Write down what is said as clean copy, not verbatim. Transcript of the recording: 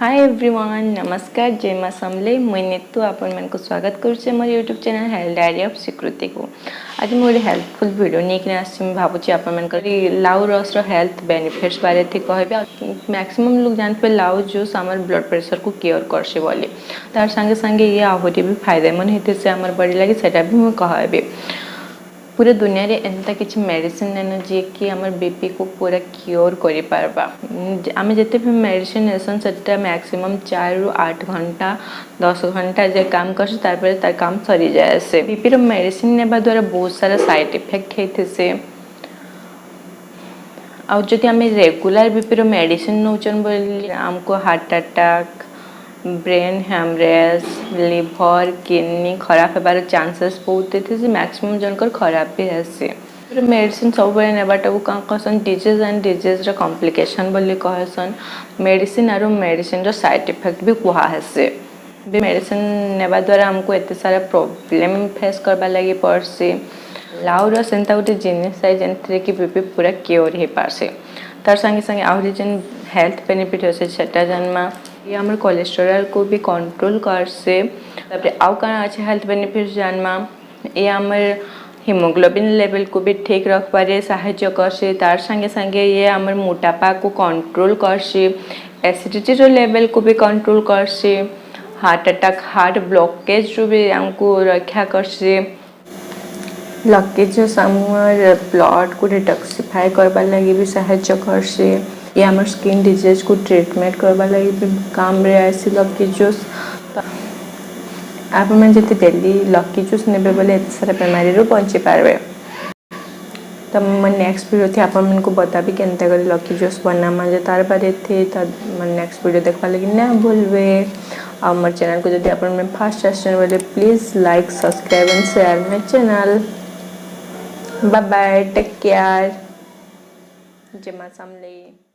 Hi everyone, नमस्कार, जय माँ समले। मुई नीतू आपण मन को स्वागत करुचे मोर YouTube channel health diary of Swikriti को। आज मोर हेल्पफुल वीडियो नहीं आसी भावुची आपण मन लाउ रस हेल्थ बेनिफिट्स बारे थी कहबे। मैक्सिमम लोग जानते लाउ जूस आमर ब्लड प्रेशर को केयर करसे बोली तार संगे संगे ये आहरी भी फायदेमंद होते से आमर बॉडी लगी सेटा भी मुझे कहबे। पूरे दुनिया रे एंता किसी मेडिसिन नैन जी कि आम बीपी को पूरा क्योर करि पारबा। आम जिते भी मेडिसिन नेसन सेटा मैक्सिमम 4 ରୁ 8 घंटा 10 घंटा जे काम कर तार काम सरी जाए से। बीपी रो मेडिसिन नेबा द्वारा बहुत सारा साइड इफेक्ट होते से। आउ जदि आम रेगुलर बीपी रो मेडिसिन नौचन बोली आमको heart attack, brain haemorrhage, liver, kidney खराब होबार चांसेस बहुत थे। मैक्सिमम जनकर खराब भी हेसी। मेडिसिन सब नेबाटा को कौन कहसन डिजीज एंड डिजीज कॉम्प्लिकेशन बोली कहसन। मेडिसिन आरो मेडिसिन रो साइड इफेक्ट भी कहुसे। मेडिसिन नेबा द्वारा हमको एत सारा प्रॉब्लम फेस करबा लगी पड़सी। लाउ रस एंता गोटे जिनिस है जेनथरे कि बीपी पूरा क्योर हो पारसे। तार संगे संगे आहरी जेन हेल्थ बेनिफिट होसे सेटा जन्मा ये आमर कोलेस्टेरॉल को भी कंट्रोल करसे। तापर आउ काना अच्छे हेल्थ बेनिफिट जानमा ये आमर हीमोग्लोबिन लेवल को भी ठीक रख पारे सहायता करसे। तार संगे संगे ये आमर मोटापा को कंट्रोल करसे, एसिडिटी रो लेवल को भी कंट्रोल करसे, हार्ट अटैक हार्ट ब्लॉकेज रो भी हमको रक्षा करसे, ब्लॉकेज आमर ब्लड को डिटॉक्सिफाई करबा लगी भी सहायता करसे। ये आमर स्किन डिजीज को ट्रीटमेंट करबा लगी भी काम रे आसी लकी जूस। आप मन जति डेली लकी जूस नेबे बोले एत सारा बेमारी रो बंची पारबे। तो मैं नेक्स्ट वीडियो थी आपण मन को बताबी केनता करे लकी जूस बनामा जे तार बारे थे। तो मैं नेक्स्ट वीडियो देखबा लगी ना भूलबे। और मोर चैनल को जति आपण मन फर्स्ट आसन बोले please like subscribe and share my channel. Bye bye, take care, जय मां समले।